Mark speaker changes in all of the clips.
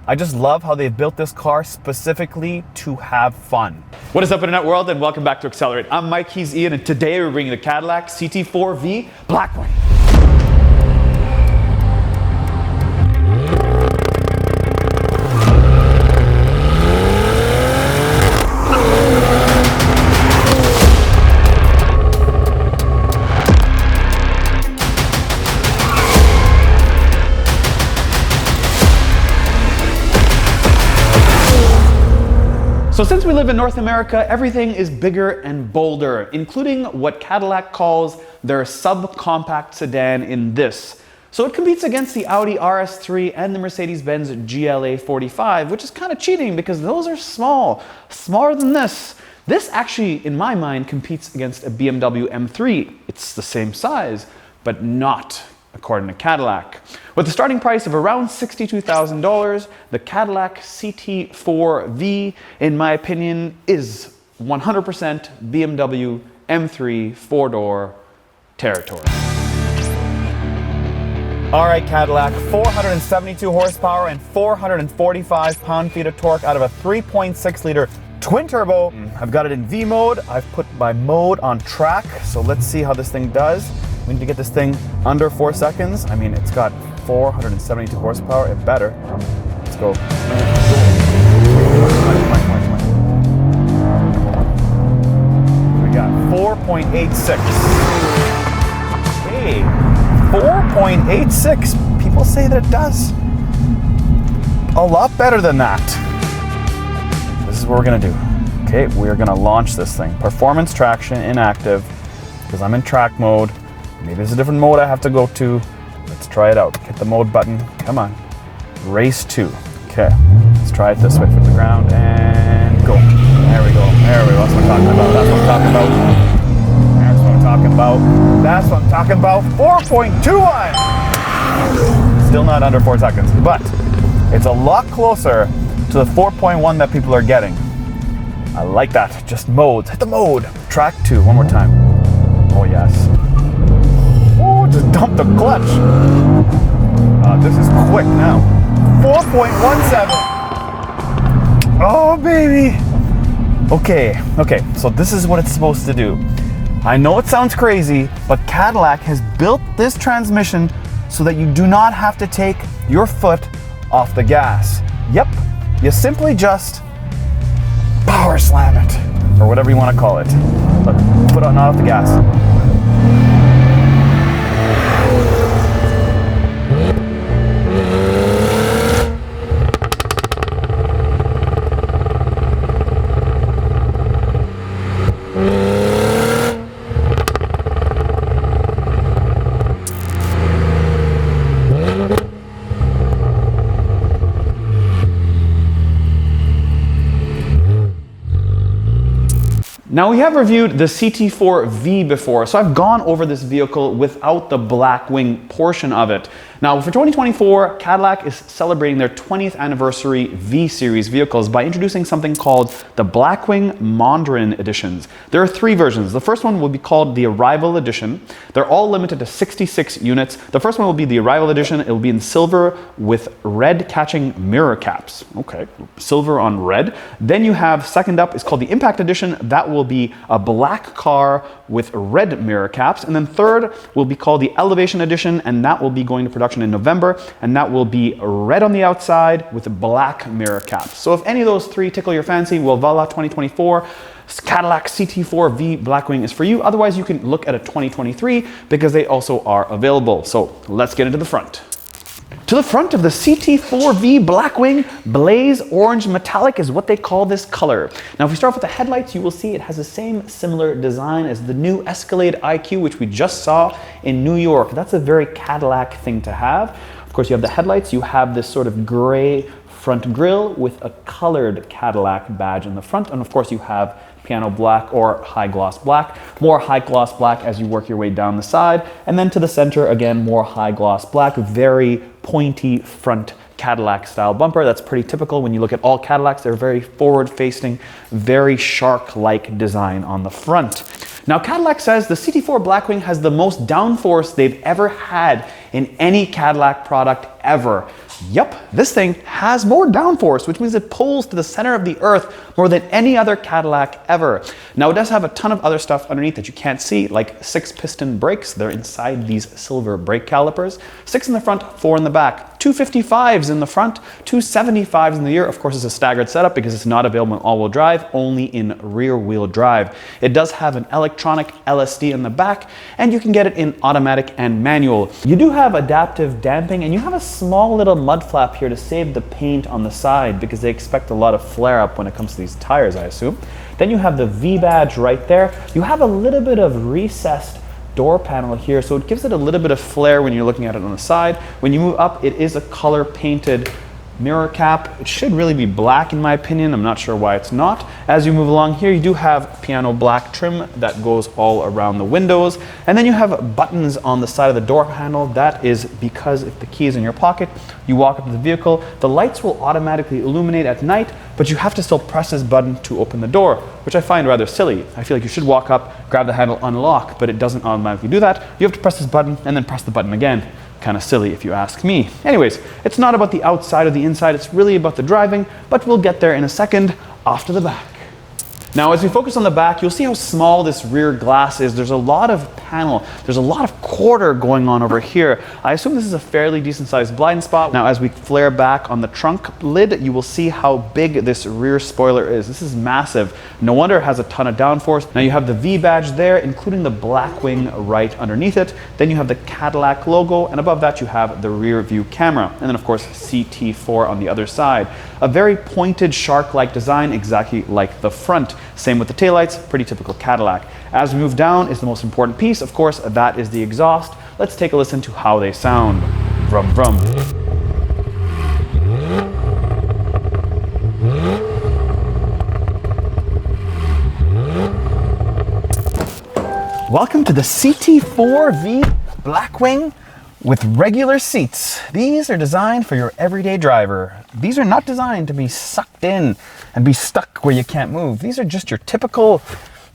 Speaker 1: I just love how they've built this car specifically to have fun.
Speaker 2: What is up, Internet world, and welcome back to Accelerate. I'm Mike, he's Ian, and today we're bringing the Cadillac CT4-V Blackwing. So since we live in North America, everything is bigger and bolder, including what Cadillac calls their subcompact sedan in this. So it competes against the Audi RS3 and the Mercedes-Benz GLA 45, which is kind of cheating because those are small, smaller than this. This actually, in my mind, competes against a BMW M3. It's the same size, but not according to Cadillac. With a starting price of around $62,000, the Cadillac CT4-V, in my opinion, is 100% BMW M3 four-door territory.
Speaker 1: All right, Cadillac, 472 horsepower and 445 pound-feet of torque out of a 3.6 liter twin turbo. I've got it in V mode. I've put my mode on track, so let's see how this thing does. We need to get this thing under 4 seconds. I mean, it's got 472 horsepower. It better. Let's go. We got 4.86. Hey, 4.86. People say that it does a lot better than that. This is what we're gonna do. Okay, we're gonna launch this thing. Performance traction inactive, because I'm in track mode. Maybe there's a different mode I have to go to. Let's try it out. Hit the mode button. Come on. Race 2. Okay. Let's try it this way from the ground and go. There we go. There we go. That's what I'm talking about. That's what I'm talking about. That's what I'm talking about. That's what I'm talking about. 4.21. Still not under 4 seconds, but it's a lot closer to the 4.1 that people are getting. I like that. Just modes. Hit the mode. Track 2. One more time. Oh, yes. Oh, just dump the clutch. This is quick now. 4.17. Oh, baby. Okay, so this is what it's supposed to do. I know it sounds crazy, but Cadillac has built this transmission so that you do not have to take your foot off the gas. Yep, you simply just power slam it, or whatever you want to call it. Look, foot on, not off the gas.
Speaker 2: Now we have reviewed the CT4-V before, so I've gone over this vehicle without the Blackwing portion of it. Now for 2024, Cadillac is celebrating their 20th anniversary V-Series vehicles by introducing something called the Blackwing Mandarin editions. There are 3 versions. The first one will be called the Arrival Edition. They're all limited to 66 units. The first one will be the Arrival Edition. It will be in silver with red catching mirror caps. Okay, silver on red. Then you have, second up, is called the Impact Edition. That will be a black car with red mirror caps. And then third will be called the Elevation Edition, and that will be going to production in November, and that will be red on the outside with black mirror caps. So if any of those 3 tickle your fancy, well, voila, 2024 Cadillac CT4-V Blackwing is for you. Otherwise, you can look at a 2023 because they also are available. So let's get into the front. To the front of the CT4-V Blackwing, blaze orange metallic is what they call this color. Now, if we start with the headlights, you will see it has the same similar design as the new Escalade IQ, which we just saw in New York. That's a very Cadillac thing to have. Of course, you have the headlights. You have this sort of gray front grille with a colored Cadillac badge in the front. And of course, you have piano black or high gloss black. More high gloss black as you work your way down the side. And then to the center, again, more high gloss black, very pointy front Cadillac style bumper. That's pretty typical when you look at all Cadillacs. They're very forward facing, very shark-like design on the front. Now, Cadillac says the CT4 Blackwing has the most downforce they've ever had in any Cadillac product ever. Yep, this thing has more downforce, which means it pulls to the center of the earth more than any other Cadillac ever. Now, it does have a ton of other stuff underneath that you can't see, like 6-piston brakes. They're inside these silver brake calipers. 6 in the front, 4 in the back. 255s in the front, 275s in the rear. Of course, it's a staggered setup because it's not available in all-wheel drive, only in rear-wheel drive. It does have an electronic LSD in the back, and you can get it in automatic and manual. You do have adaptive damping, and you have a small little mud flap here to save the paint on the side because they expect a lot of flare-up when it comes to these tires, I assume. Then you have the V badge right there. You have a little bit of recessed door panel here, so it gives it a little bit of flair when you're looking at it on the side. When you move up, it is a color painted mirror cap. It should really be black in my opinion. I'm not sure why it's not. As you move along here, you do have piano black trim that goes all around the windows. And then you have buttons on the side of the door panel. That is because if the key is in your pocket, you walk up to the vehicle, the lights will automatically illuminate at night, but you have to still press this button to open the door, which I find rather silly. I feel like you should walk up, grab the handle, unlock, but it doesn't automatically do that. You have to press this button and then press the button again. Kind of silly if you ask me. Anyways, it's not about the outside or the inside, it's really about the driving, but we'll get there in a second. Off to the back. Now, as we focus on the back, you'll see how small this rear glass is. There's a lot of panel. There's a lot of quarter going on over here. I assume this is a fairly decent sized blind spot. Now, as we flare back on the trunk lid, you will see how big this rear spoiler is. This is massive. No wonder it has a ton of downforce. Now, you have the V badge there, including the Blackwing right underneath it. Then you have the Cadillac logo, and above that you have the rear view camera. And then, of course, CT4 on the other side. A very pointed shark-like design, exactly like the front. Same with the taillights, pretty typical Cadillac. As we move down is the most important piece, of course, that is the exhaust. Let's take a listen to how they sound. Vroom, vroom. Welcome to the CT4-V Blackwing with regular seats. These are designed for your everyday driver. These are not designed to be sucked in and be stuck where you can't move. These are just your typical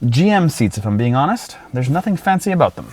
Speaker 2: GM seats, if I'm being honest. There's nothing fancy about them.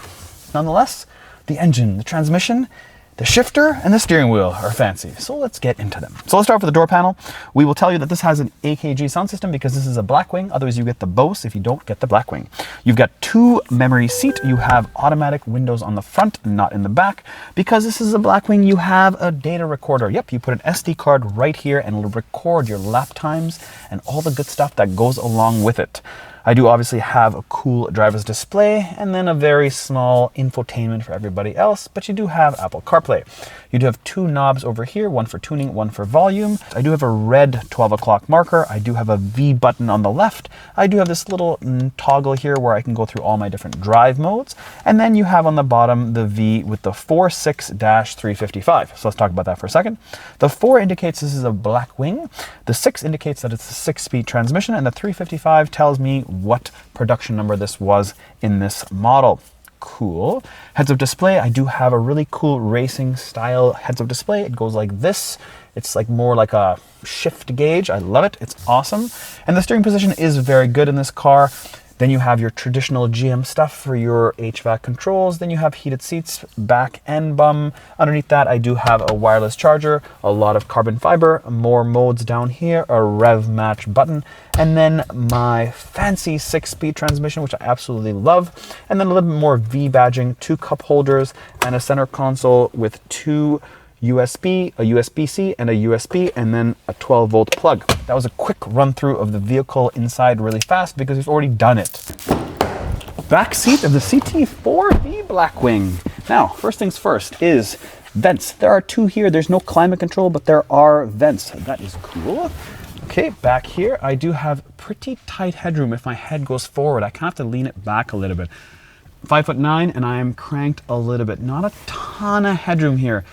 Speaker 2: Nonetheless, the engine, the transmission, the shifter, and the steering wheel are fancy. So let's get into them. So let's start with the door panel. We will tell you that this has an AKG sound system because this is a Blackwing. Otherwise, you get the Bose if you don't get the Blackwing. You've got 2 memory seat. You have automatic windows on the front, not in the back. Because this is a Blackwing, you have a data recorder. Yep, you put an SD card right here and it'll record your lap times and all the good stuff that goes along with it. I do obviously have a cool driver's display and then a very small infotainment for everybody else, but you do have Apple CarPlay. You do have 2 knobs over here, one for tuning, one for volume. I do have a red 12 o'clock marker. I do have a V button on the left. I do have this little toggle here where I can go through all my different drive modes. And then you have on the bottom the V with the 4.6-355. So let's talk about that for a second. The 4 indicates this is a Blackwing. The 6 indicates that it's a 6-speed transmission, and the 355 tells me what production number this was in this model. Cool. Heads-up display. I do have a really cool racing style heads-up display. It goes like this. It's like more like a shift gauge. I love it. It's awesome. And the steering position is very good in this car. Then you have your traditional GM stuff for your HVAC controls. Then you have heated seats, back and bum. Underneath that, I do have a wireless charger, a lot of carbon fiber, more modes down here, a rev match button, and then my fancy 6-speed transmission, which I absolutely love. And then a little bit more V badging, 2 cup holders, and a center console with 2 USB, a USB-C, and a USB, and then a 12-volt plug. That was a quick run through of the vehicle inside really fast because we've already done it. Back seat of the CT4-V Blackwing. Now, first things first is vents. There are 2 here. There's no climate control, but there are vents. That is cool. Okay, back here, I do have pretty tight headroom. If my head goes forward, I kind of have to lean it back a little bit. 5'9", and I am cranked a little bit. Not a ton of headroom here.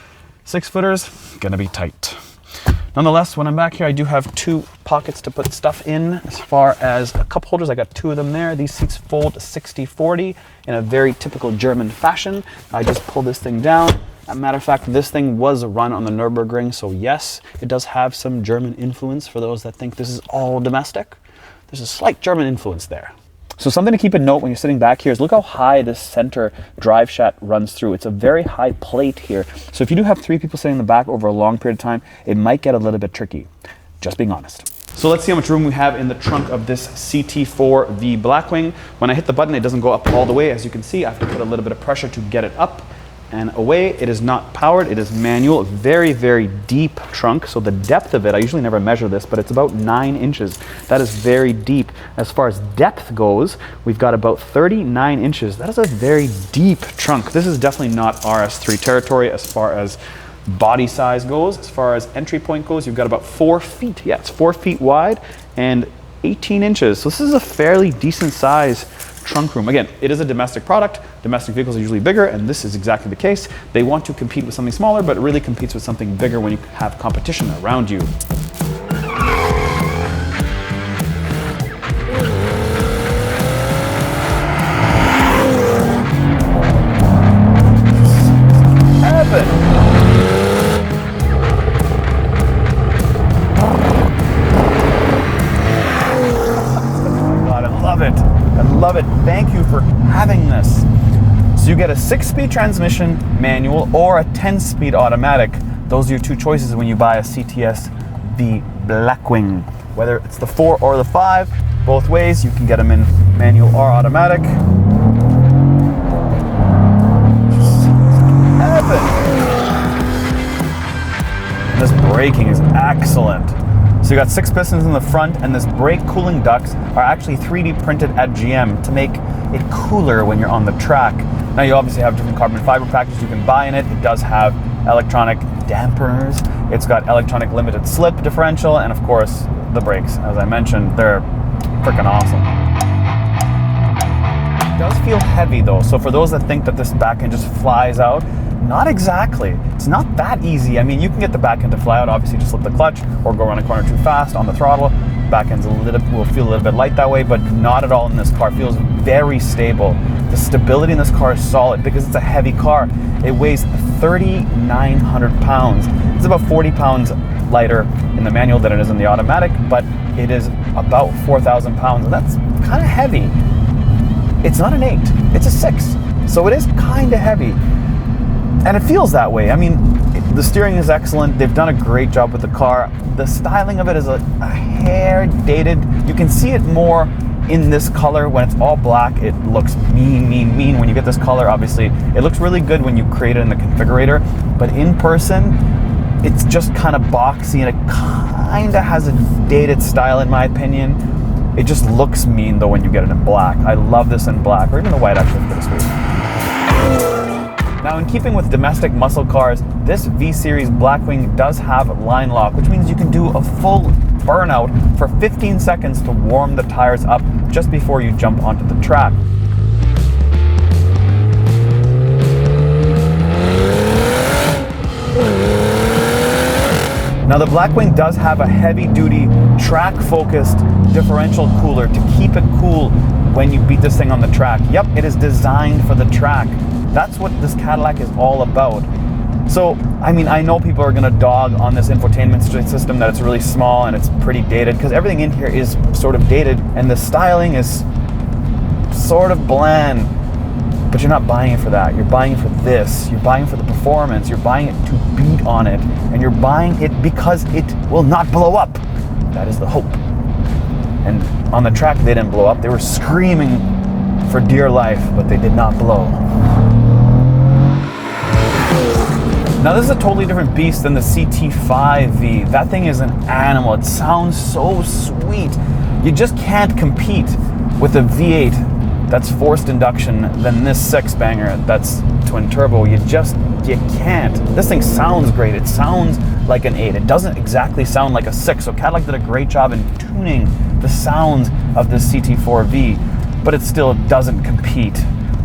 Speaker 2: 6-footers, gonna be tight. Nonetheless, when I'm back here, I do have 2 pockets to put stuff in. As far as cup holders, I got 2 of them there. These seats fold 60-40 in a very typical German fashion. I just pull this thing down. As a matter of fact, this thing was run on the Nürburgring, so yes, it does have some German influence for those that think this is all domestic. There's a slight German influence there. So something to keep in note when you're sitting back here is look how high this center drive shaft runs through. It's a very high plate here. So if you do have 3 people sitting in the back over a long period of time, it might get a little bit tricky. Just being honest. So let's see how much room we have in the trunk of this CT4-V Blackwing. When I hit the button, it doesn't go up all the way. As you can see, I have to put a little bit of pressure to get it up and away. It is not powered, it is manual. Very, very deep trunk. So the depth of it, I usually never measure this, but it's about 9 inches. That is very deep. As far as depth goes, we've got about 39 inches. That is a very deep trunk. This is definitely not RS3 territory as far as body size goes. As far as entry point goes, you've got about 4 feet. Yeah, it's 4 feet wide and 18 inches. So this is a fairly decent size trunk room. Again, it is a domestic product. Domestic vehicles are usually bigger, and this is exactly the case. They want to compete with something smaller, but it really competes with something bigger when you have competition around you.
Speaker 1: Love it. Thank you for having this. So you get a 6-speed transmission manual or a 10-speed automatic. Those are your 2 choices when you buy a CTS-V Blackwing. Whether it's the 4 or the 5, both ways, you can get them in manual or automatic. This braking is excellent. So you got 6 pistons in the front, and this brake cooling ducts are actually 3D printed at GM to make it cooler when you're on the track. Now you obviously have different carbon fiber packages you can buy in it. It does have electronic dampers. It's got electronic limited slip differential, and of course the brakes. As I mentioned, they're freaking awesome. It does feel heavy though, so for those that think that this back end just flies out, not exactly. It's not that easy. I mean, you can get the back end to fly out, obviously just slip the clutch or go around a corner too fast on the throttle. Back end's will feel a little bit light that way, but not at all in this car. It feels very stable. The stability in this car is solid because it's a heavy car. It weighs 3,900 pounds. It's about 40 pounds lighter in the manual than it is in the automatic, but it is about 4,000 pounds, and that's kind of heavy. It's not an 8, it's a 6, so it is kind of heavy. And it feels that way. I mean, the steering is excellent. They've done a great job with the car. The styling of it is a hair dated. You can see it more in this color. When it's all black, it looks mean. When you get this color, obviously, it looks really good when you create it in the configurator. But in person, it's just kind of boxy, and it kind of has a dated style, in my opinion. It just looks mean, though, when you get it in black. I love this in black, or even the white, actually, for this week. Now, in keeping with domestic muscle cars, this V-Series Blackwing does have line lock, which means you can do a full burnout for 15 seconds to warm the tires up just before you jump onto the track. Now, the Blackwing does have a heavy-duty, track-focused differential cooler to keep it cool when you beat this thing on the track. Yep, it is designed for the track. That's what this Cadillac is all about. So, I mean, I know people are gonna dog on this infotainment system that it's really small and it's pretty dated, because everything in here is sort of dated and the styling is sort of bland, but you're not buying it for that. You're buying it for this. You're buying it for the performance. You're buying it to beat on it, and you're buying it because it will not blow up. That is the hope. And on the track, they didn't blow up. They were screaming for dear life, but they did not blow. Now, this is a totally different beast than the CT5-V. That thing is an animal. It sounds so sweet. You just can't compete with a V8 that's forced induction than this 6-banger that's twin turbo. You can't. This thing sounds great. It sounds like an 8. It doesn't exactly sound like a 6. So Cadillac did a great job in tuning the sounds of the CT4-V, but it still doesn't compete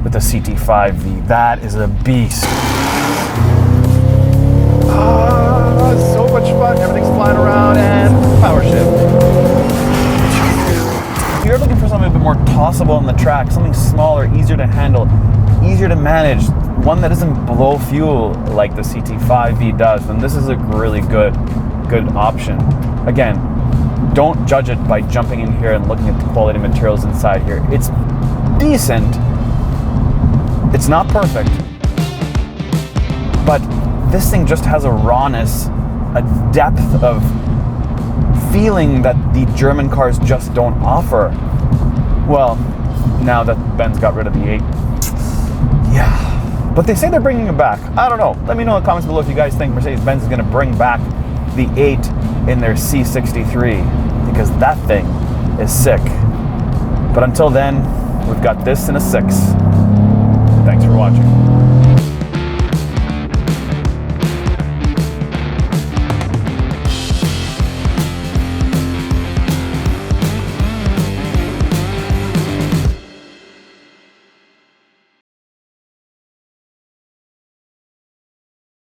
Speaker 1: with the CT5-V. That is a beast. So much fun. Everything's flying around and power shift. If you're looking for something a bit more tossable on the track, something smaller, easier to handle, easier to manage, one that doesn't blow fuel like the CT5-V does, then this is a really good option. Again, don't judge it by jumping in here and looking at the quality materials inside here. It's decent. It's not perfect. But this thing just has a rawness, a depth of feeling that the German cars just don't offer. Well, now that Benz got rid of the 8. Yeah. But they say they're bringing it back. I don't know. Let me know in the comments below if you guys think Mercedes-Benz is going to bring back the 8 in their C63, because that thing is sick. But until then, we've got this in a 6. Thanks for watching.